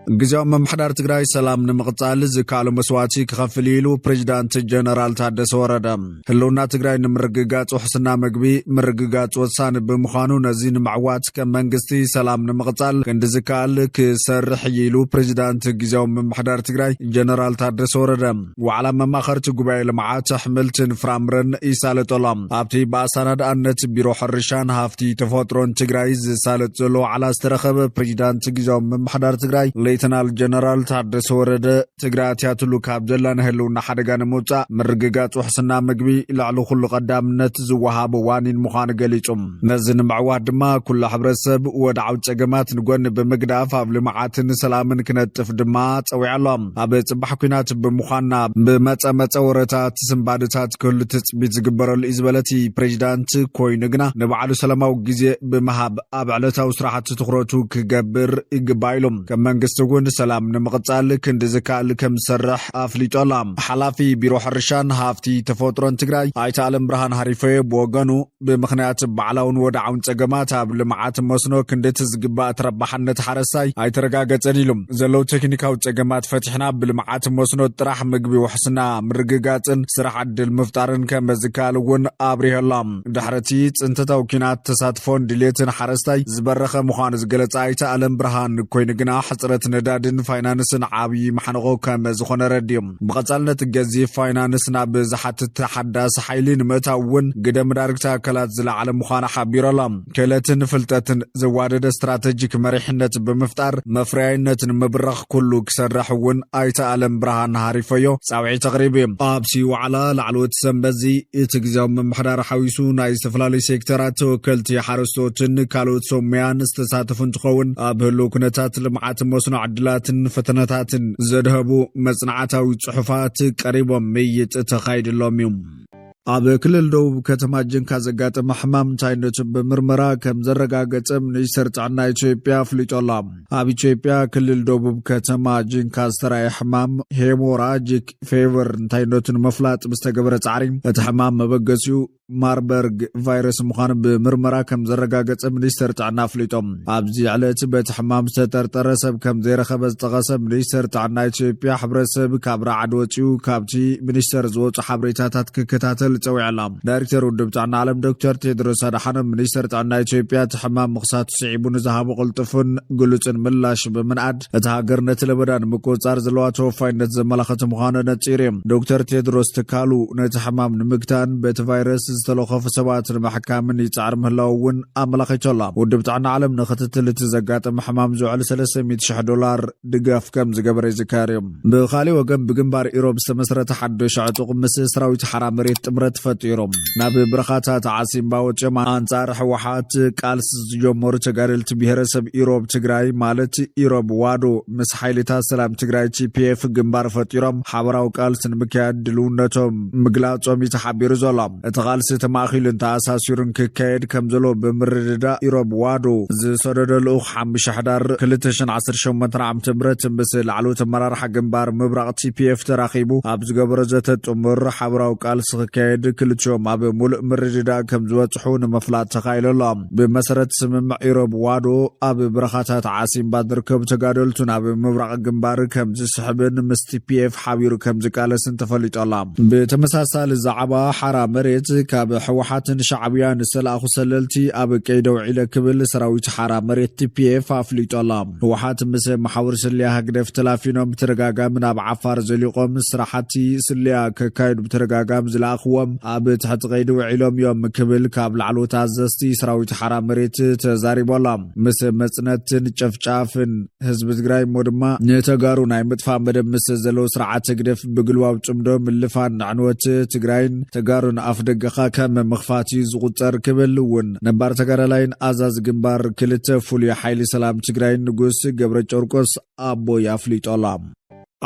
جزء من محضر تجري سلام نمقطع زكالو مسواتي كخفليلو بريزيدنت جنرال تادس وردا هلونا تجري نمرققات وحسنا مقبي مرققات وصان بمخانو نزين معوات كمنقستي سلام نمقطع كند زكال كسر حيلو بريزيدنت جزء من محضر تجري جنرال تادس وردا وعلى ما خرج قبائل معات حملتن فرامرن إسالة طلام أبتي باساند أنت بيروح الرشان هافتي تفاطرون تجري زسالة زلو على استرخب بريزيدنت جزء من محضر تجري ليتنال جنرال تادس ورد تجراتيات لوكاب جلان هلونا حدقان موتا مرققات وحسنا مقبي لعلو خلو قدام نتزوها بوانين مخان قليتم نزن معواد ما كل حبر السب ودعو تجمات نقون بمقداف قبل معاتن سلامن كنت فدمات او علام ابيت بحكينات بمخانا بمتا ورتات سنبادتات كل تثبيت قبر الإزبالتي بريزيدنت كوينقنا نبعالو سلاماو جزي بمهاب ابعلتا وسراحات تخروتو كقبر إقبايلم كمان قستقون سلام نمقطال كند زكال كم سرح أفليت علام حلافي بيروح الرشان هافتي تفوترون تقراي آيت عالم برهان هاريفي بوغانو بمخنيات بعلاون ودعون تقامات بلمعات مصنو كند تزقبات ربحان حرساي آيت رقاقت انيلم زلو تكنيكاو تقامات فتحنا بلمعات مصنو تراح مقبي وحسنا مرققاتن سرح عد المفتارن كم زكالون آبريه اللام دحرتيت انت توكينات تساتفون دليتن حرساي زبرخ مخانز قلت آيت عالم برهان كوينقنا حصرت ندادن فاينانسن عابي محنقو كم زخون رديم بغزالنا تجزي فاينانسنا بزحات التحداس حيلين متاون قدم داركتا كلات زلا على مخانا حبير اللام كلاتن فلتاتن زوادد استراتيجيك مريحنة بمفتار مفرعينة مبرخ كلو كسرحون آيتا عالم برهان هاريفيو ساوعي تقريبي آبسي وعلا لعلوة سنبزي اتقزاو من محرار حويسو ناي استفلالي سيكترات وكلتي حارستوتن كالوت سوميان استساتفن تخون آبهلو كنتات لمعات موسنو عدلات فتنتات زدهبو مصنعاتاوي صحفات قريبا ميت تخايد اللوميوم أب كل دوب كتماجن كازقات محمام تاينت بمرمرا كم زرقاقت منيسرت عنا إثيوبيا فليت الله أب إثيوبيا كل دوب كتماجن كاستراي حمام هيموراجيك فيفر تاينت مفلات بستقبرت عريم اتحمام مبقسيو ماربرغ فيروس مخان بمرمرا كم زرقاقت منيسرت عنا فليتهم أبزي عليت بتحمام سترترسب كم زير خبز تغسب منيسرت عنا إثيوبيا حبرسب كابرا عدوتيو كابتي منيسر زوج حبريتاتات ككتاتل تسوي علام دايركتور ودبتعنا عالم دكتور تيدروس هذا منيستر تعنا إثيوبيا تحمام مقصات صعيبون ذهاب قلطفن قلتن ملاش بمنعد اتهاجرنا تلبدان مكوصار زلواتو فاينت زملاخه مخانه نصيريم دكتور تيدروس تكالو نتحمام نمكتان بيت فيروس استلخف سبات المحكمن يصعر مهلاون املاخيتولا ودبتعنا عالم نختتل تزقات محمام زوعل $300,000 دقاف كم زقبر زكاريم بخالي وقم بجنبار إيروب سمسرة حدش عطق مس سراويت حرام مريت تفتيرم نابي برخاتات عاصم باوچما انصار حوحات قالس جمهور تغارلت بهرسب إيروب تግራይ ማለት إيروب وادو مس حيلتا سلام تግራይ TPF ግንባር ፈጢሮም ሓበራው ቃልስን ምክያድ ድሉነቶም ምግላጾም ይተሓቢሩ ዘሎም እተቃልስ ተማኺልን ተኣሳሲሩን ክካየድ ከምዘሎ ብምርድዳ إيروب وادو ዝሰደደሉ ሓምሽ ሕዳር 2018 ዓመተ ምህረት ምስል ዓሎት መራርሓ ግንባር ምብራቕ TPF ተራኺቡ ኣብ ዝገበረ ዘተጥምር ሓበራው ቃልስ كايد كلتشوم أب مول مرددا كم زوجحون مفلات تخيلهم بمسرة سمم إيروب وادو أب برخاتات عاصم بدر كم تقادلتون أب مبرق جنبار كم زسحبن مستي PF حبيرو كم زكالسن تفلت الله بتمساسال الزعبة حرام مريت كاب حوحات شعبيان السلاخ سللتي أب كيدو عيلة كبل سراويت حرام مريت PF أفلت الله حوحات مسا محاور سليا هقدف تلافينهم بترقاقا من أب عفار زليقوم سراحتي سليا كايد بترقاقا مزلاخ وم أبت حت غيدو علوم يوم كبل كابل علو تعزستي سراويت حرام مريت تزاري بولام مسنت نشفشافن حزب تግራይ مودما نتغارو ناي مدفع مدب مسزلو سرعات تقدف بقلواو تمدو ملفان عنوت تግራይን تغارون أفدقخا كم مخفاتي زغطر كبل ون نبار تغارلاين أزاز جنبار كلت فولي حيلي سلام تግራይን نقوس قبر چورقوس أبو يافليت أولام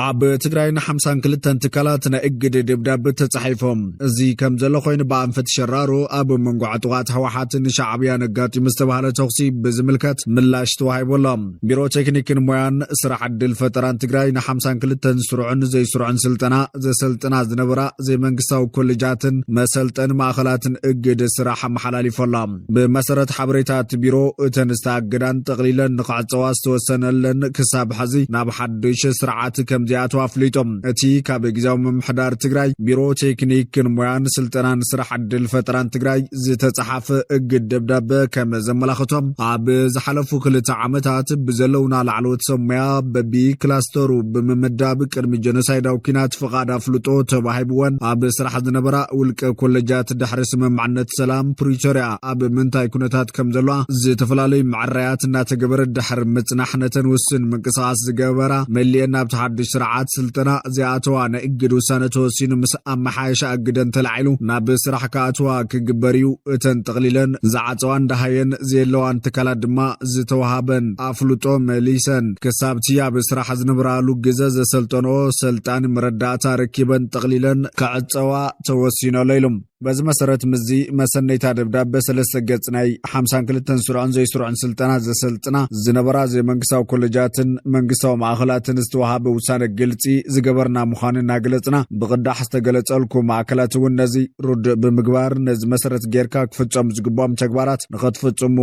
ኣብ ትግራይና 52 ትካላት ንእግድ ደብዳቤ ተጻሒፎም እዚ ከም ዘሎ ኮይኑ በአንፈት ሸራሮ ኣብ መንጎ ዕጡቃት ህወሓትን ሻዕብያን ኣጋጢሙ ዝተባሃለ ተኽሲ ብዝምልከት ምላሽ ተዋሂቦሎም ቢሮ ቴክኒክን ሞያን ስራሕ ዕድል ፈጠራን ትግራይ ን52 ስሩዕን ዘይስሩዕን ስልጠና ዘሰልጥና ዝነበራ ዘይመንግስታዊ ኮሌጃትን መሰልጠን ማእኸላትን እግድ ስራሕ መሓላሊፎሎም ብመሰረት ሓበሬታት ቢሮ እተን ዝተኣገዳን ጠቕሊለን ንኽዕፀዋ ዝተወሰነለን ክሳብ ሕዚ ናብ ሓድሽ ስርዓት ከምዚኣቱ ኣፍሊጦም እቲ ካብ ግዛዊ ምምሕዳር ትግራይ ቢሮ ቴክኒክን ሞያን ስልጠናን ስራሕ ዕድል ፈጠራን ትግራይ ዝተጻሓፈ እግድ ደብዳቤ ከም ዘመላኽቶም ኣብ ዝሓለፉ 2 ዓመታት ብዘለውና ላዕለዎት ሰሞያ በቢ ክላስተሩ ብምምዳብ ቅድሚ ጀኖሳይዳዊ ኩናት ፍቓድ ኣፍልጦ ተባሂብወን ኣብ ስራሕ ዝነበራ ውልቀ ኮሌጃት ድሕሪ ስምምዕነት ሰላም ፕሪቶሪያ ኣብ ምንታይ ኩነታት ከም ዘለዋ ዝተፈላለዩ ምዕራያት እናተገበረ ድሕሪ ምጽናሕ ነተን ውስን ምንቅስቓስ ዝገበራ መሊአን ናብ ተሓድሽ ስርዓት ስልጠና ዚኣተዋ ንእግድ ውሳነ ተወሲኑ ምስ ኣመሓየሻ እግደን ተላዒሉ ናብ ስራሕ ከኣትዋ ክግበርዩ እተን ጠቕሊለን ዝዓፀዋን ዳሃየን ዘየለዋን ትካላት ድማ ዝተዋሃበን ኣፍልጦ መሊሰን ክሳብቲ ኣብ ስራሕ ዝነበራሉ ግዜ ዘሰልጠንኦ ሰልጣን መረዳእታ ረኪበን ጠቕሊለን ክዕፀዋ ተወሲኖሎ ኢሎም በዚ መሰረት ምዚ መሰነይታ ደብዳቤ 3 ገጽ ናይ 52 ስሩዕን ዘይስሩዕን ስልጠና ዘሰልጥና ዝነበራ ዘይመንግስታዊ ኮሌጃትን መንግስታዊ ማእኸላትን ዝተዋሃበ ውሳነ ግልጺ ዝገበርና ምዃኑ እናገለጽና ብቕዳሕ ዝተገለጸልኩም ማእከላት እውን ነዚ ሩድእ ብምግባር ነዚ መሰረት ጌርካ ክፍጸሙ ዝግባኦም ተግባራት ንኸትፍጽሙ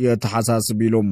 የተሓሳስብ ኢሎም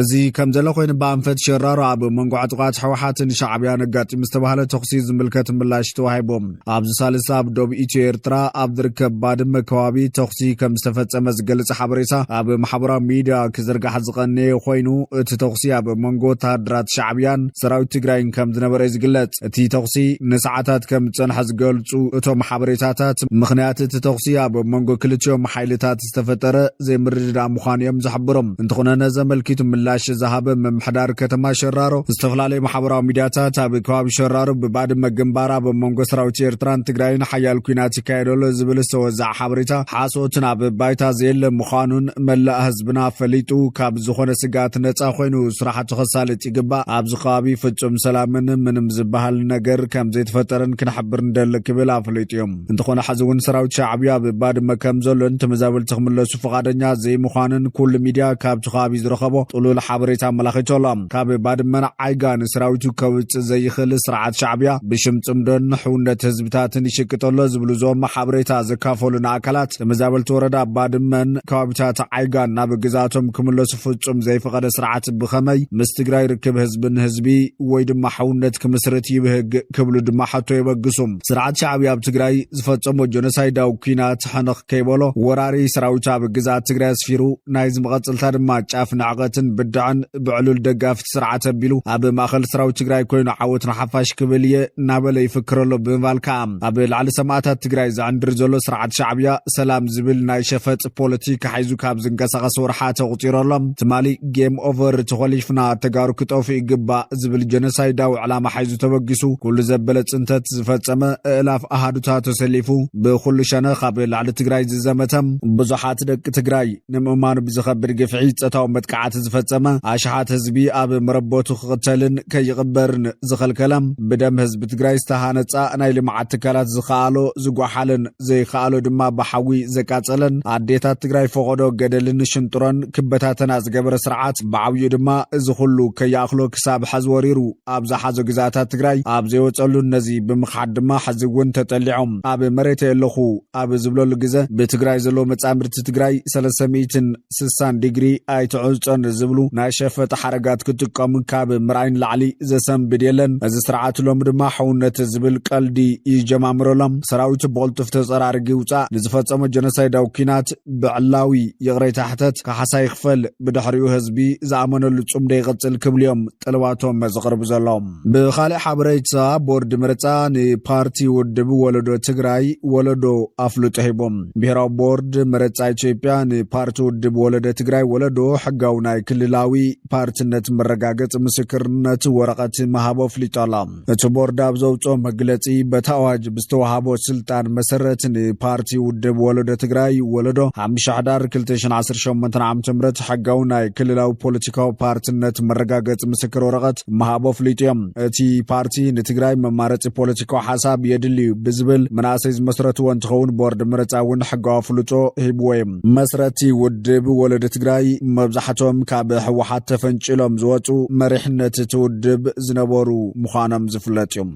እዚ ከም ዘሎ ኮይኑ በአንፈት ሸራሮ ኣብ መንጎ ዕጡቃት ህወሓትን ሻዕብያን ኣጋጢሙ ዝተባሃለ ተኽሲ ዝምልከት ምላሽ ተዋሂቦም ኣብዚ ሳልሳ ኣብ ደቡብ ኢትዮ ኤርትራ ኣብ ዝርከብ ባድመ ከባቢ ተኽሲ ከም ዝተፈጸመ ዝገልጽ ሓበሬታ ኣብ ማሕበራዊ ሚድያ ክዝርጋሕ ዝቐነየ ኮይኑ እቲ ተኽሲ ኣብ መንጎ ወታደራት ሻዕብያን ሰራዊት ትግራይን ከም ዝነበረ ዝግለጽ እቲ ተኽሲ ንሰዓታት ከም ዝጸንሐ ዝገልጹ እቶም ሓበሬታታት ምኽንያት እቲ ተኽሲ ኣብ መንጎ ክልቲኦም ሓይልታት ዝተፈጠረ ዘይምርድዳእ ምዃኑ እዮም ዝሕብሮም እንተኾነ ዘመልኪቱ ምላሽ ዝሃበ ምምሕዳር ከተማ ሸራሮ ዝተፈላለዩ ማሕበራዊ ሚድያታት ኣብ ከባቢ ሸራሮ ብባድመ ግንባር ኣብ መንጎ ሰራዊት ኤርትራን ትግራይን ሓያል ኩናት ይካየደሎ ዝብል ወዛዕ ሓበሬታ ሓሶትን ኣብ ባይታ ዘየለ ምዃኑን መላእ ህዝብና ፈሊጡ ካብ ዝኾነ ስጋት ነፃ ኮይኑ ስራሕቱ ክሳለጥ ይግባእ ኣብዚ ከባቢ ፍጹም ሰላምን ምንም ዝበሃል ነገር ከም ዘይተፈጠረን ክንሕብር እንደሊ ክብል ኣፍሊጡ እዮም እንተኾነ ሕዚ እውን ሰራዊት ሻዕብያ ኣብ ባድመ ከም ዘሎን ተመዛበልቲ ክምለሱ ፈቃደኛ ዘይምዃንን ኩሉ ሚድያ ካብቲ ከባቢ ዝረኸቦ ጥሉል ሓበሬታ ኣመላኺቶሎም ካብ ባድመን ዓይጋን ሰራዊቱ ከውፅእ ዘይኽእል ስርዓት ሻዕብያ ብሽምፅምዶን ሕውነት ህዝብታትን ይሽቅጠሎ ዝብሉ ዞም ሓበሬታ ካፈሉና አካላት ተመዛበልቲ ወረዳ ባድመን ከባቢታት ዓይጋን ናብ ግዛቶም ክምለሱ ፍጹም ዘይፈቀደ ስርዓት ብኸመይ ምስ ትግራይ ርክብ ህዝብን ህዝቢ ወይ ድማ ሓውነት ክምስረት ይብህግ ክብሉ ድማ ሓቶ ይበግሱም ስርዓት ሻዕብያ ኣብ ትግራይ ዝፈጸሞ ጀኖሳይዳዊ ኩናት ሕንኽ ከይበሎ ወራሪ ሰራዊት ኣብ ግዛት ትግራይ ኣስፊሩ ናይ ዝመቐጽልታ ድማ ጫፍ ንዕቐትን ብድዕን ብዕሉል ደጋፍቲ ስርዓት ኣቢሉ ኣብ ማእኸል ሰራዊት ትግራይ ኮይኑ ዓወት ንሓፋሽ ክብል እየ እናበለ ይፍክረሎ ብምባል ከዓ ኣብ ላዕሊ ሰማዕታት ትግራይ ዝዕንድር ዘሎ ስርዓት ሻዕብያ ሰላም ዝብል ናይ ሸፈጥ ፖለቲካ ሒዙ ካብ ዝንቀሳቐስ ወርሓ ተቑፂረሎም ትማሊ ጌም ኦቨር ተኸሊፍና ተጋሩ ክጠፍ ይግባእ ዝብል ጀኖሳይዳዊ ዕላማ ሒዙ ተበጊሱ ኩሉ ዘበለ ጽንተት ዝፈጸመ እላፍ ኣሃዱታት ተሰሊፉ ብኩሉ ሸነኽ ኣብ ላዕሊ ትግራይ ዝዘመተም ብዙሓት ደቂ ትግራይ ንምእማኑ ብዝኸብድ ግፍዒ ፀታዊ መጥቃዕቲ ዝፈጸመ ኣሽሓት ህዝቢ ኣብ መረቦቱ ክቕተልን ከይቕበርን ዝኸልከለም ብደም ህዝቢ ትግራይ ዝተሃነፃ ናይ ልምዓት ትካላት ዝኸኣሎ ዝጓሓልን ዘይከኣሎ ድማ ብሓዊ ዘቃጸለን ኣዴታት ትግራይ ፈቆዶ ገደልን ሽንጥሮን ክበታተና ዝገበረ ስርዓት ብዓብዩ ድማ እዚ ኩሉ ከይኣኽሎ ክሳብ ሓዝ ወሪሩ ኣብ ዝሓዞ ግዛታት ትግራይ ኣብ ዘይወፀሉ ነዚ ብምኽሓድ ድማ ሕዚ እውን ተጠሊዖም ኣብ መሬት የለኹ ኣብ ዝብለሉ ግዜ ብትግራይ ዘሎ መጻምርቲ ትግራይ 360 ዲግሪ ኣይትዕፀን ዝብሉ ናይ ሸፈጥ ሓረጋት ክጥቀሙ ካብ ምርኣይን ላዕሊ ዘሰንብድ የለን እዚ ስርዓት ሎም ድማ ሓውነት ዝብል ቀልዲ ይጀማምረሎም ሰራዊት ብቕልጡፍ ተጸራርጊ ውፃእ ንዝፈጸመ ጀኖሳይዳዊ ኩናት ብዕላዊ ይቕረይ ታሕተት ካሓሳይ ክፈል ብድሕሪኡ ህዝቢ ዝኣመነሉ ጽምደ ይቕጽል ክብልዮም ጥልባቶም ዘቕርቡ ዘሎም ብኻልእ ሓበሬታ ቦርድ ምርጫ ንፓርቲ ውድብ ወለዶ ትግራይ ወለዶ ኣፍልጦ ሂቦም ብሄራዊ ቦርድ ምርጫ ኢትዮጵያ ንፓርቲ ውድብ ወለዶ ትግራይ ወለዶ ሕጋዊ ናይ ክልላዊ ፓርትነት መረጋገጽ ምስክርነት ወረቐት መሃቦ ኣፍሊጦላ እቲ ቦርድ ኣብ ዘውፅኦ መግለጺ በቲ ኣዋጅ ብዝተዋሃቦ ስልጣን መሰረት ንፓርቲ ፓርቲ ውድብ ወለዶ ትግራይ ወለዶ ሓምሻሕዳር 2018 ዓም ሕጋው ናይ ክልላዊ ፖለቲካዊ ፓርቲነት መረጋገጽ ምስክር ወረቐት መሃቦ ፍሊጥዮም እቲ ፓርቲ ንትግራይ መማረጺ ፖለቲካዊ ሓሳብ የድልዩ ብዝብል መናእሰይ ዝመስረቱ እንትኸውን ቦርድ ምርጫ እውን ሕጋዊ ፍልጦ ሂብዎም መስረቲ ውድብ ወለዶ ትግራይ መብዛሕቶም ካብ ህወሓት ተፈንጭሎም ዝወጹ መሪሕነት እቲ ውድብ ዝነበሩ ምዃኖም ዝፍለጥ እዮም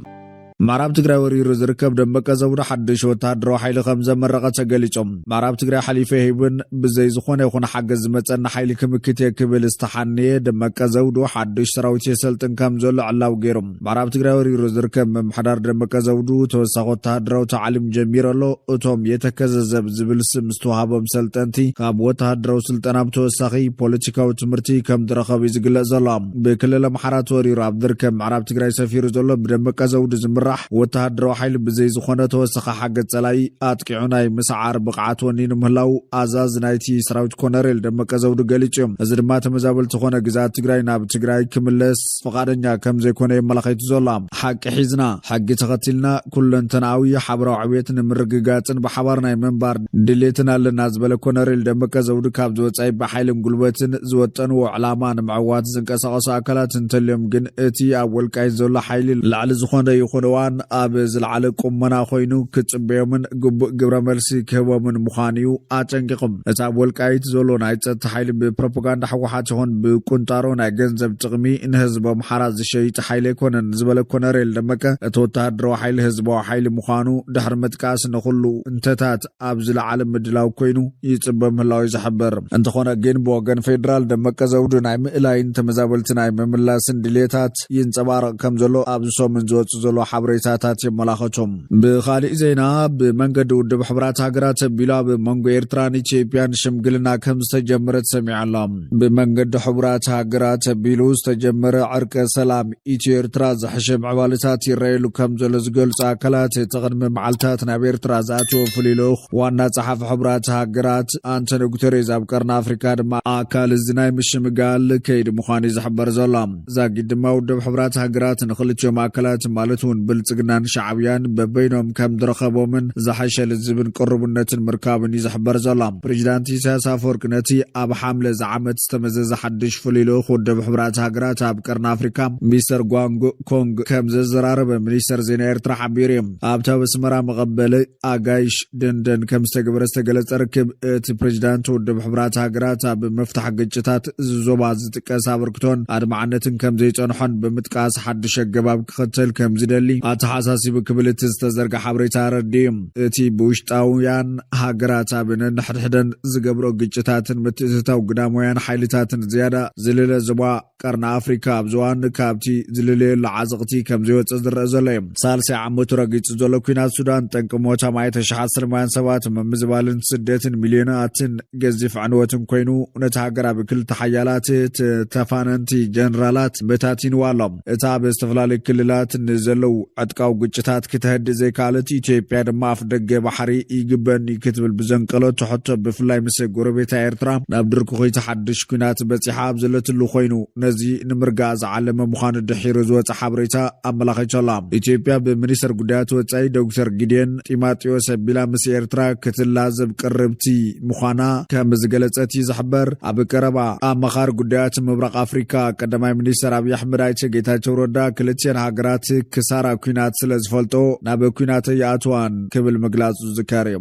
ምዕራብ ትግራይ ወሪሩ ዝርከብ ደመቀ ዘውዱ ሓድሽ ወተሃደራዊ ሓይሊ ከም ዘመረቐ ተገሊጾም ምዕራብ ትግራይ ሓሊፈ ይህብን ብዘይ ዝኾነ ይኹን ሓገዝ ዝመጸና ሓይሊ ክምክት ክብል ዝተሓነየ ደመቀ ዘውዱ ሓድሽ ሰራዊት የሰልጥን ከም ዘሎ ዕላው ገይሮም ምዕራብ ትግራይ ወሪሩ ዝርከብ መምሕዳር ደመቀ ዘውዱ ተወሳኺ ወተሃደራዊ ተዓሊም ጀሚሩ ኣሎ እቶም የተከዘዘብ ዝብል ስም ዝተዋሃቦም ሰልጠንቲ ካብ ወተሃደራዊ ስልጠና ብተወሳኺ ፖለቲካዊ ትምህርቲ ከም ዝረኸቡ ዝግለጽ ዘሎ ብክልል ኣምሓራ ተወሪሩ ኣብ ዝርከብ ምዕራብ ትግራይ ሰፊሩ ዘሎ ብደመቀ ዘውዱ ዝምራሕ ወተሃደራዊ ሓይሊ ብዘይ ዝኾነ ተወሳኺ ሓገዝ ጸላይ ኣጥቂዑ ናይ ምስዓር ብቕዓት ወኒኑ ምህላው ኣዛዝ ናይቲ ሰራዊት ኮነሬል ደመቀ ዘውዱ ገሊጹ እዮም እዚ ድማ ተመዛበልቲ ዝኾነ ግዛት ትግራይ ናብ ትግራይ ክምለስ ፈቃደኛ ከም ዘይኮነ የመላኺቱ ዘሎ ሓቂ ሒዝና ሕጊ ተኸቲልና ኩለንተናዊ ሓበራዊ ዕብየት ንምርግጋጽን ብሓባር ናይ መንባር ድሌትን ኣለና ዝበለ ኮነሬል ደመቀ ዘውዱ ካብ ዝወጻኢ ብሓይልን ጉልበትን ዝወጠንዎ ዕላማ ንምዕዋት ዝንቀሳቐሱ ኣካላት እንተልዮም ግን እቲ ኣብ ወልቃይት ዘሎ ሓይሊ ላዕሊ ዝኾነ ይኹን ኣብ ዝለዓለ ቁመና ኮይኑ ክጽበዮምን ግቡእ ግብረ መልሲ ክህቦምን ምዃንዩ ኣጨንቂቖም እቲ ኣብ ወልቃይት ዘሎ ናይ ጸጥታ ሓይሊ ብፕሮፓጋንዳ ሕወሓት ይኹን ብቁንጣሮ ናይ ገንዘብ ጥቕሚ ንህዝቦ ኣምሓራ ዝሸይጥ ሓይሊ ኣይኮነን ዝበለ ኮነሬል ደመቀ እቲ ወተሃደራዊ ሓይሊ ህዝባዊ ሓይሊ ምዃኑ ድሕሪ ምጥቃስ ንኹሉ እንተታት ኣብ ዝለዓለ ምድላው ኮይኑ ይጽበ ምህላው ዝሕበር እንተኾነ ግን ብወገን ፌደራል ደመቀ ዘውዱ ናይ ምእላይን ተመዛበልቲ ናይ ምምላስን ድሌታት ይንጸባረቕ ከም ዘሎ ኣብ ዝሶምን ዝወጽእ ዘሎ ሓበሬታታት የመላኸቶም ብኻሊእ ዜና ብመንገዲ ውድብ ሕብራት ሃገራት ኣቢሉ ኣብ መንጎ ኤርትራን ኢትዮጵያን ሽምግልና ከም ዝተጀመረ ተሰሚዑ ኣሎ ብመንገዲ ሕብራት ሃገራት ኣቢሉ ዝተጀመረ ዕርቀ ሰላም ኢትዮ ኤርትራ ዝሕሸ ምዕባለታት ይረአየሉ ከም ዘሎ ዝገልጹ ኣካላት ተቐድሚ መዓልትታት ናብ ኤርትራ ዝኣተወ ፍሉይ ልኡኽ ዋና ጸሓፊ ሕብራት ሃገራት አንቶኒዮ ጉተሬዝ ኣብ ቀርኒ ኣፍሪካ ድማ ኣካል እዚ ናይ ምሽምጋል ከይዲ ምዃኑ ዝሕበር ዘሎ ዛጊድ ድማ ውድብ ሕብራት ሃገራት ንኽልቲኦም ኣካላት ማለት እውን ብልጽግናን ሻዕብያን በበይኖም ከም ዝረኸቦምን ዝሓሸ ልዝብን ቅርቡነትን ምርካብን ይዝሕበር ዘሎ ፕሬዚዳንት ኢሳያስ ኣፈወርቂ ነቲ ኣብ ሓምለ ዝዓመት ዝተመዘዘ ሓድሽ ፍሉይ ልኡኽ ውድብ ሕብራት ሃገራት ኣብ ቀርኒ ኣፍሪካ ሚስተር ጓንግ ኮንግ ከም ዘዘራረበ ሚኒስተር ዜና ኤርትራ ሓቢሩ እዮም ኣብታ በስመራ መቐበሊ ኣጋይሽ ደንደን ከም ዝተገበረ ዝተገለጸ ርክብ እቲ ፕሬዚዳንት ውድብ ሕብራት ሃገራት ኣብ ምፍታሕ ግጭታት ዞባ ዝጥቀስ ኣበርክቶን ኣድማዕነትን ከም ዘይጸንሖን ብምጥቃስ ሓድሽ ኣገባብ ክኽተል ከም ዝደሊ ኣተሓሳሲቡ ክብል እቲ ዝተዘርጋ ሓበሬታ ረድዩ እቲ ብውሽጣውያን ሃገራት ኣብ ነንሕድሕደን ዝገብሮ ግጭታትን ምትእትታው ግዳማውያን ሓይልታትን ዝያዳ ዝልለ ዞባ ቀርኒ ኣፍሪካ ኣብ ዝዋን ካብቲ ዝልለየሉ ዓዘቕቲ ከም ዘይወፅእ ዝረአ ዘሎ እዩ ሳልሳይ ዓመቱ ረጊጹ ዘሎ ኩናት ሱዳን ጠንቂ ሞት ማየት ተሽሓት ሰለማውያን ሰባት ምምዝባልን ስደትን ሚልዮናትን ገዚፍ ዕንወትን ኮይኑ ነቲ ሃገር ኣብ ክልተ ሓያላት ተፋነንቲ ጀነራላት በታቲንዋ ኣሎ እታ ኣብ ዝተፈላለዩ ክልላት ንዘለው ዕጥቃዊ ግጭታት ክትህድእ ዘይካለት ኢትዮጵያ ድማ ኣፍ ደገ ባሕሪ ይግበን ክትብል ብዘንቀሎት ትሕቶ ብፍላይ ምስ ጎረቤታ ኤርትራ ናብ ድርኩ ኸይታ ሓድሽ ኩናት በፂሓ ኣብ ዘለትሉ ኮይኑ ነዚ ንምርጋእ ዝዓለመ ምዃኑ ድሒሩ ዝወፅእ ሓበሬታ ኣመላኺቱ ኣላ ኢትዮጵያ ብሚኒስተር ጉዳያት ወጻኢ ዶክተር ጊዴን ጢሞቴዎስ ኣቢላ ምስ ኤርትራ ክትላዘብ ቅርብቲ ምዃና ከም ዝገለጸት ይዝሕበር ኣብ ቀረባ ኣመኻሪ ጉዳያት ምብራቕ ኣፍሪካ ቀዳማይ ሚኒስተር ኣብይ ኣሕመድ ኣይተ ጌታቸው ረዳ ክልቲአን ሃገራት ክሳራ ኩናት ስለ ዝፈልጦ ናብ ኩናት ይኣትዋን ክብል ምግላጹ ዝካር እዩ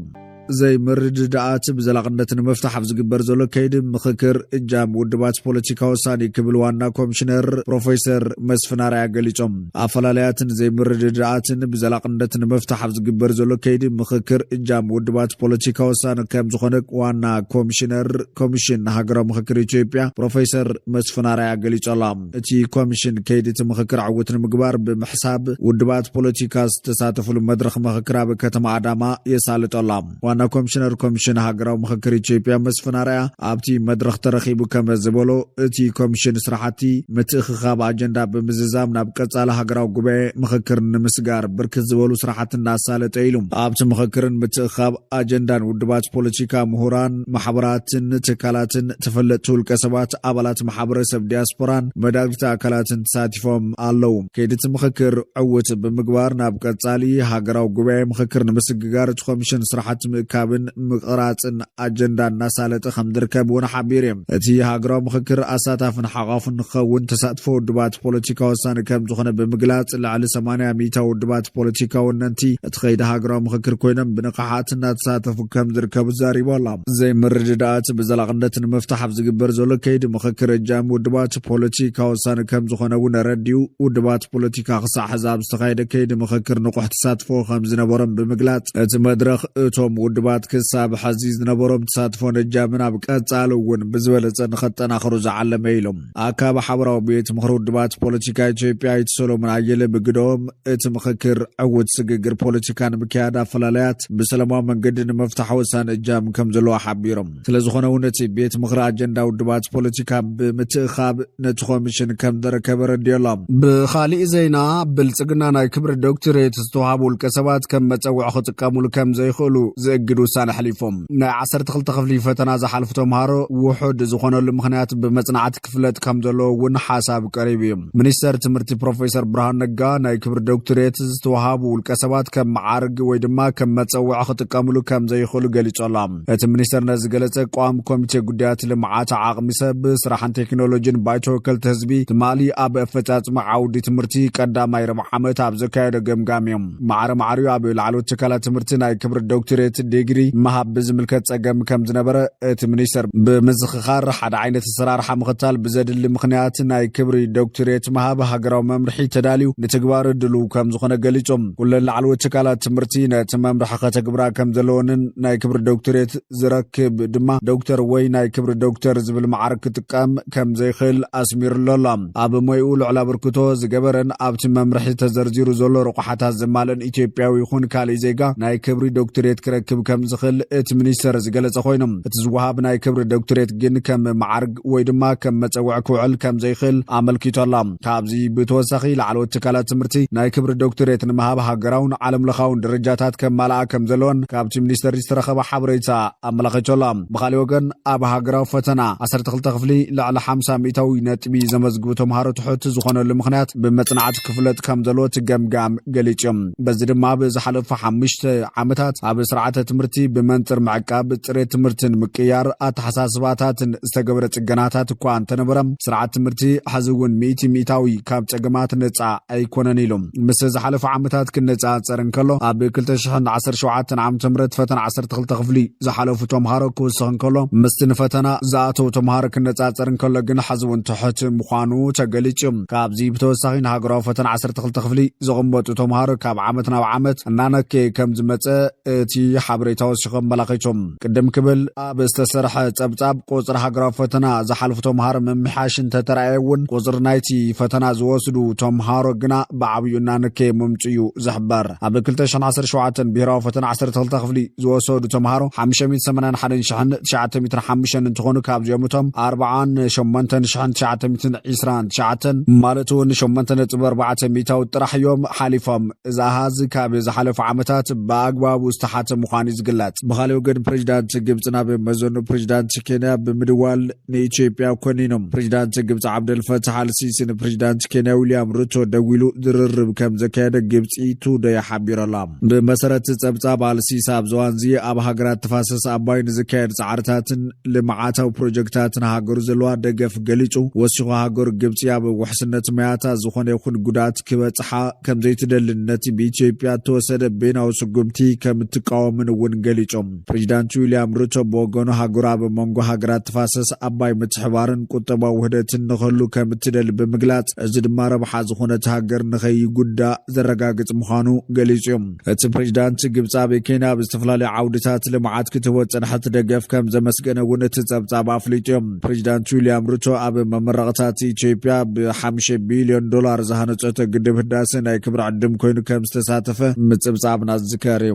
زي مرد دعات بزلاقنة مفتاح بزجبر زلو كيد مخكر إجام ودبات بوليتيكا وساني كبل وانا كومشنر بروفيسور مسفنار عقليتهم أفلاليات زي مرد دعات بزلاقنة مفتاح بزجبر زلو كيد مخكر إجام ودبات بوليتيكا وساني كم زخنك وانا كومشنر كوميشن هاجرا مخكر إثيوبيا بروفيسور مسفنار عقليتهم تي كوميشن كيد تمخكر عوتن مقبار بمحساب ودبات بوليتيكا تساتفوا المدرخ مخكر بكتم عدما يسالت الله وانا كوميشن هاجرا مخكر إثيوبيا مسفنار أبتي مدرخ ترخيب كم زبولو تي كوميشن سرحتي متخخاب أجندا بمززام نبكت على هاجرا وجبه مخكر نمسجار بركز زبولو سرحت الناس سالت أيلهم أبت مخكر متخخاب أجندا ودبات بوليتيكا مهوران محبرات تكالات تفلتوا الكسبات أبلات محبرة سب دياسبوران مدارت أكلات تساتفهم اللوم كيدت مخكر عوت بمقبار نبكت على هاجرا وجبه مخكر نمسجار كوميشن سرحت ምርካብን ምቅራጽን አጀንዳ እናሳለጠ ከምድርከብ ውን ሓቢር እቲ ሃገራዊ ምክክር አሳታፍን ሓቋፍን ክኸውን ተሳትፎ ውድባት ፖለቲካ ወሳኒ ከም ዝኾነ ብምግላጽ ላዕሊ 80% ውድባት ፖለቲካ ወነንቲ እቲ ከይዲ ሃገራዊ ምክክር ኮይኖም ብንቕሓት እናተሳተፉ ከም ዝርከቡ ዛሪቦላ ዘይምርድዳእት ብዘላቅነት ንምፍታሕ ዝግበር ዘሎ ከይዲ ምክክር እጃም ውድባት ፖለቲካ ወሳኒ ከም ዝኾነ ውን ረዲኡ ውድባት ፖለቲካ ክሳዕ ሕዛብ ዝተኻየደ ከይዲ ምክክር ንቑሕ ተሳትፎ ከም ዝነበሮም ብምግላጽ እቲ መድረኽ እቶም ውድባት ክሳብ ሕዚ ዝነበሮም ተሳትፎን እጃምን ኣብ ቀጻሊ እውን ብዝበለጸ ንኸጠናኽሩ ዝዓለመ ኢሎም ኣካብ ሓበራዊ ቤት ምክሪ ውድባት ፖለቲካ ኢትዮጵያ እቲ ሰሎሞን ኣየለ ብግዶም እቲ ምክክር ዕውት ስግግር ፖለቲካ ንምክያድ ኣፈላላያት ብሰላማዊ መንገዲ ንምፍታሕ ወሳኒ እጃም ከም ዘለዎ ሓቢሮም ስለዝኾነ እውን እቲ ቤት ምክሪ ኣጀንዳ ውድባት ፖለቲካ ብምትእኻብ ነቲ ኮሚሽን ከም ዝረከበ ረድዮሎም ብኻሊእ ዜና ብልጽግና ናይ ክብሪ ዶክተሬት ዝተዋሃቡ ውልቀ ሰባት ከም መፀውዒ ክጥቀሙሉ ከም ዘይኽእሉ ዝእግድ ውሳነ ሓሊፎም ናይ 12 ክፍሊ ፈተና ዝሓልፉ ተምሃሮ ውሑድ ዝኾነሉ ምክንያት ብመጽናዕቲ ክፍለጥ ከም ዘለዎ እውን ሓሳብ ቀሪቡ እዩ ሚኒስተር ትምህርቲ ፕሮፌሰር ብርሃኑ ነጋ ናይ ክብሪ ዶክተሬት ዝተዋሃቡ ውልቀ ሰባት ከም ማዕርግ ወይ ድማ ከም መፀውዒ ክጥቀሙሉ ከም ዘይኽእሉ ገሊጾሎም እቲ ሚኒስተር ነዚ ገለጸ ቋሚ ኮሚቴ ጉዳያት ልምዓት ዓቕሚ ሰብ ስራሕን ቴክኖሎጂን ባይቶ ወከልቲ ህዝቢ ትማሊ ኣብ ኣፈጻጽሚ ዓውዲ ትምህርቲ ቀዳማይ ረብዓ ዓመት ኣብ ዘካየደ ገምጋም እዮም ማዕረማዕርዩ ኣብ ላዕለዎት ትካላት ትምህርቲ ናይ ክብሪ ዶክተሬት ዲግሪ መሃብ ብዝምልከት ጸገም ከም ዝነበረ እቲ ሚኒስተር ብምዝኽኻር ሓደ ዓይነት ኣሰራርሓ ምኽታል ብዘድሊ ምክንያት ናይ ክብሪ ዶክተሬት መሃብ ሃገራዊ መምርሒ ተዳልዩ ንትግባር ድሉው ከም ዝኾነ ገሊጾም ኩለን ላዕለዎት ትካላት ትምህርቲ ነቲ መምርሒ ከተግብራ ከም ዘለዎንን ናይ ክብሪ ዶክተሬት ዝረክብ ድማ ዶክተር ወይ ናይ ክብሪ ዶክተር ዝብል ማዕርግ ክጥቀም ከም ዘይኽእል ኣስሚሩሎም ኣብ ሞይኡ ልዕል ኣበርክቶ ዝገበረን ኣብቲ መምርሒ ተዘርዚሩ ዘሎ ርቑሓታት ዘማልአን ኢትዮጵያዊ ይኹን ካልእ ዜጋ ናይ ክብሪ ዶክተሬት ክረክብ ከም ዝኽእል እቲ ሚኒስተር ዝገለጸ ኮይኖም እቲ ዝወሃብ ናይ ክብሪ ዶክተሬት ግን ከም ማዕርግ ወይ ድማ ከም መፀውዒ ክውዕል ከም ዘይኽእል ኣመልኪቶሎም ካብዚ ብተወሳኺ ላዕለዎት ትካላት ትምህርቲ ናይ ክብሪ ዶክተሬት ንምሃብ ሃገራውን ዓለም ለኻውን ደረጃታት ከም ማልኣ ከም ዘለዎን ካብቲ ሚኒስተር ዝተረኸበ ሓበሬታ ኣመላኺቶሎም ብኻልእ ወገን ኣብ ሃገራዊ ፈተና 12 ክፍሊ ልዕሊ 50% ነጥቢ ዘመዝግቡ ተምሃሮ ትሑት ዝኾነሉ ምክንያት ብመጽናዕቲ ክፍለጥ ከም ዘለዎ ትገምጋም ገሊጾም በዚ ድማ ብዝሓለፈ 5 ዓመታት ኣብ ስርዓተ ትምህርቲ ብመንጽር ምዕቃብ ጽሬት ትምህርትን ምቅያር ኣተሓሳስባታትን ዝተገበረ ጽገናታት እኳ እንተነበረም ስርዓት ትምህርቲ ሕዚ እውን 100% ካብ ጸገማት ነጻ ኣይኮነን ኢሎም ምስ ዝሓለፈ ዓመታት ክነጻጸር እንከሎ ኣብ 2017 ዓ.ም ፈተና 12 ክፍሊ ዝሓለፉ ተምሃሮ ክውስኽ እንከሎ ምስቲ ንፈተና ዝኣተው ተምሃሮ ክነጻጸር እንከሎ ግን ሕዚ እውን ትሑት ምዃኑ ተገሊጹ ካብዚ ብተወሳኺ ንሃገራዊ ፈተና 12 ክፍሊ ዝቕመጡ ተምሃሮ ካብ ዓመት ናብ ዓመት እናነከ ከም ዝመጸ እቲ ሓበሬታ ወሲኾም መላኺቶም ቅድም ክብል ኣብ ዝተሰርሐ ጸብጻብ ቁጽሪ ሃገራዊ ፈተና ዝሓልፉ ተምሃሮ ምምሕያሽን ተተራእየ እውን ቁጽሪ ናይቲ ፈተና ዝወስዱ ተምሃሮ ግና ብዓብዩ እናነከ ምምጽኡ ዝሕበር ኣብ 2017 ብሄራዊ ፈተና 12 ክፍሊ ዝወሰዱ ተምሃሮ 581,905 እንትኾኑ ካብዚኦም እቶም 48,929 ማለት እውን 8.4% ጥራሕ እዮም ሓሊፎም እዚ ኣሃዝ ካብ ዝሓለፉ ዓመታት ብኣግባቡ ዝተሓተ ምዃኑ ዝግለጽ ብኻልእ ወገን ፕሬዚዳንት ግብጽ ናብ መዘኑ ፕሬዚዳንት ኬንያ ብምድዋል ንኢትዮጵያ ኮኒኖም ፕሬዚዳንት ግብጽ ዓብደልፈታሕ አልሲሲ ንፕሬዚዳንት ኬንያ ዊልያም ሩቶ ደዊሉ ዝርርብ ከም ዘካየደ ግብጽ ቱደይ ሓቢሮላ ብመሰረት ጸብጻብ አልሲሲ ኣብ ዘዋንዚ ኣብ ሃገራት ተፋሰስ ኣባይ ንዝካየድ ጻዕርታትን ልምዓታዊ ፕሮጀክታትን ሃገሩ ዘለዋ ደገፍ ገሊጹ ወሲኹ ሃገሩ ግብጽ ኣብ ውሕስነት ማያታ ዝኾነ ይኹን ጉዳት ክበጽሓ ከም ዘይትደልን ነቲ ብኢትዮጵያ ተወሰደ ቤናዊ ስጉምቲ ከም እትቃወምን እውን ገሊጾም ፕሬዚዳንት ዊልያም ሩቶ ብወገኑ ሃገሩ ኣብ መንጎ ሃገራት ተፋሰስ ኣባይ ምትሕባርን ቁጠባዊ ውህደትን ንኽህሉ ከም እትደሊ ብምግላጽ እዚ ድማ ረብሓ ዝኾነት ሃገር ንኸይጉዳእ ዘረጋግጽ ምዃኑ ገሊጾም እቲ ፕሬዚዳንት ግብጽ ኣብ ኬንያ ብዝተፈላለዩ ዓውድታት ልምዓት ክትህቦ ጸንሐት ደገፍ ከም ዘመስገነ እውን እቲ ጸብጻብ ኣፍሊጦም ፕሬዚዳንት ዊልያም ሩቶ ኣብ መመረቕታት ኢትዮጵያ ብ$5 ቢልዮን ዝሃነጸተ ግድብ ህዳሴ ናይ ክብሪ ዕድም ኮይኑ ከም ዝተሳተፈ ምጽብጻብና ዝዝከር እዩ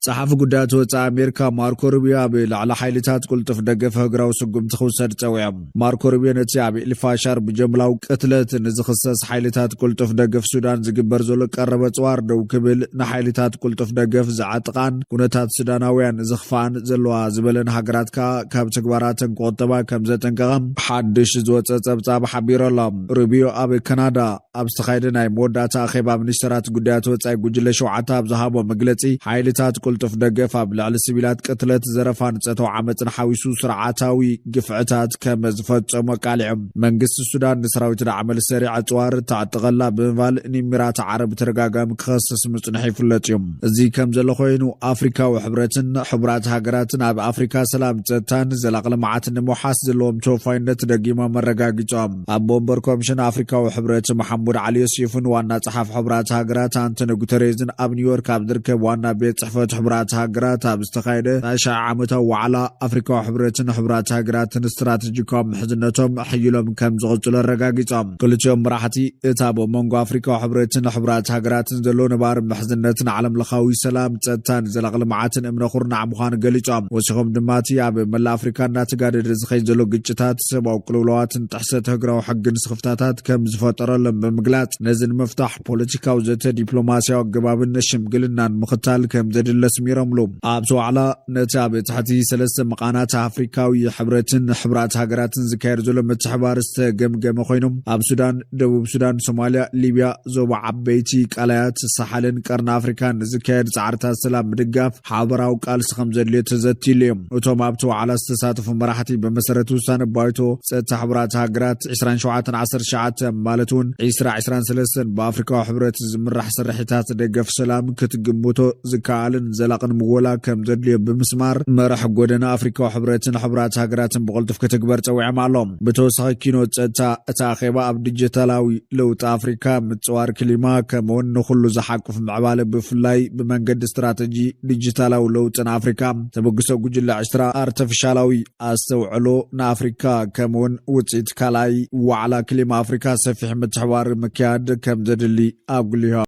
صحافي قدات وصا أمريكا ماركو روبيو أبي لعلى حيلتات قلتف دقف هقراو سقم تخوصر تسويهم ماركو روبيو نتي أبي الفاشار بجملاو قتلت نزخصص حيلتات قلتف دقف سودان زقبر زولك قربت وار دو كبل نحيلتات قلتف دقف زعاتقان كونتات سوداناويان زخفان زلوا زبلن هقراتكا كاب تكباراتن قوطبا كمزتن كغم حدش زوصا صبصاب حبير الله روبيو أبي كندا أبستخايدن أي موداتا خيبا منشترات قدات وصا قجل شوعتا بزهابو مقلتي حيلتات ቅልጡፍ ደገፍ ኣብ ልዕሊ ሲቪላት ቅትለት ዘረፋን ፀተው ዓመፅን ሓዊሱ ስርዓታዊ ግፍዕታት ከም ዝፈጸሙ ቃልዖም መንግስቲ ሱዳን ንሰራዊት ዳዕመ ሰሪዕ ኣጽዋር ተዓጥቐላ ብምባል ንኢሚራት ዓረብ ተረጋጋሚ ክኸስስ ምጽንሕ ይፍለጥ እዩ እዚ ከም ዘሎ ኮይኑ ኣፍሪካዊ ሕብረትን ሕቡራት ሃገራትን ኣብ ኣፍሪካ ሰላም ፀጥታን ዘላቂ ልምዓትን ንምውሓስ ዘለዎም ተወፋይነት ደጊሞም መረጋጊጾም ኣብ ቦምበር ኮሚሽን ኣፍሪካዊ ሕብረት መሐሙድ ዓሊ ዮሴፍን ዋና ጸሓፍ ሕቡራት ሃገራት አንቶኒዮ ጉተሬዝን ኣብ ኒውዮርክ ኣብ ዝርከብ ዋና ቤት ጽሕፈት ሕቡራት ሃገራት ኣብ ዝተኻየደ ናይ 10 ዓመታዊ ዋዕላ ኣፍሪካዊ ሕብረትን ሕቡራት ሃገራትን ስትራቴጂካዊ ምሕዝነቶም ሕይሎም ከም ዝቕጽሉ ኣረጋጊጾም ክልቲኦም መራሕቲ እታ ቦሞንጎ ኣፍሪካዊ ሕብረትን ሕቡራት ሃገራትን ዘሎ ነባር ምሕዝነትን ዓለም ለኻዊ ሰላም ፀጥታን ዘላቂ ልምዓትን እምነ ኩርናዕ ምዃኑ ገሊጾም ወሲኾም ድማ እቲ ኣብ መላ ኣፍሪካ እናተጋደደ ዝኸይድ ዘሎ ግጭታት ሰብኣዊ ቅልውላዋትን ጥሕሰት ህግራዊ ሕግን ስኽፍታታት ከም ዝፈጠረሎም ብምግላጽ ነዚ ንምፍታሕ ፖለቲካዊ ዘተ ዲፕሎማስያዊ ኣገባብን ሽምግልናን ምኽታል ከም ዘድለ ስሚሮምሉ ኣብቲ ዋዕላ ነቲ ኣብ ትሕቲ 3 መቃናት ኣፍሪካዊ ሕብረትን ሕቡራት ሃገራትን ዝካየድ ዘሎ ምትሕብባር ዝተገምገመ ኮይኑ ኣብ ሱዳን ደቡብ ሱዳን ሶማልያ ሊብያ ዞባ ዓበይቲ ቃላያት ሳሓልን ቀርኒ ኣፍሪካን ዝካየድ ጻዕርታት ሰላም ምድጋፍ ሓበራዊ ቃልሲ ከም ዘድልዮ ተዘቲሉ እዮም እቶም ኣብቲ ዋዕላ ዝተሳተፉ መራሕቲ ብመሰረት ውሳነ ባይቶ ፀጥታ ሕቡራት ሃገራት 2719 ማለት እውን 2023 ብኣፍሪካዊ ሕብረት ዝምራሕ ስርሒታት ደገፍ ሰላም ክትግምቶ ዝከኣልን ዘላቕን ምጎላ ከም ዘድልዮ ብምስማር መራሒ ጎደና ኣፍሪካዊ ሕብረትን ሕቡራት ሃገራትን ብቕልጡፍ ክትግበር ፀዊዖም ኣሎም ብተወሳኺ ኪኖ ፀጥታ እታ ኣኼባ ኣብ ዲጂታላዊ ለውጢ ኣፍሪካ ምፅዋር ክሊማ ከምውን ንኩሉ ዝሓቅፍ ምዕባለ ብፍላይ ብመንገዲ ስትራቴጂ ዲጂታላዊ ለውጥን ኣፍሪካ ተበግሶ ጉጅለ 10 ኣርቲፊሻላዊ ኣስተውዕሎ ንኣፍሪካ ከምውን ውፅኢት ካልኣይ ዋዕላ ክሊማ ኣፍሪካ ሰፊሕ ምትሕብባር ምክያድ ከም ዘድሊ ኣጉልሁ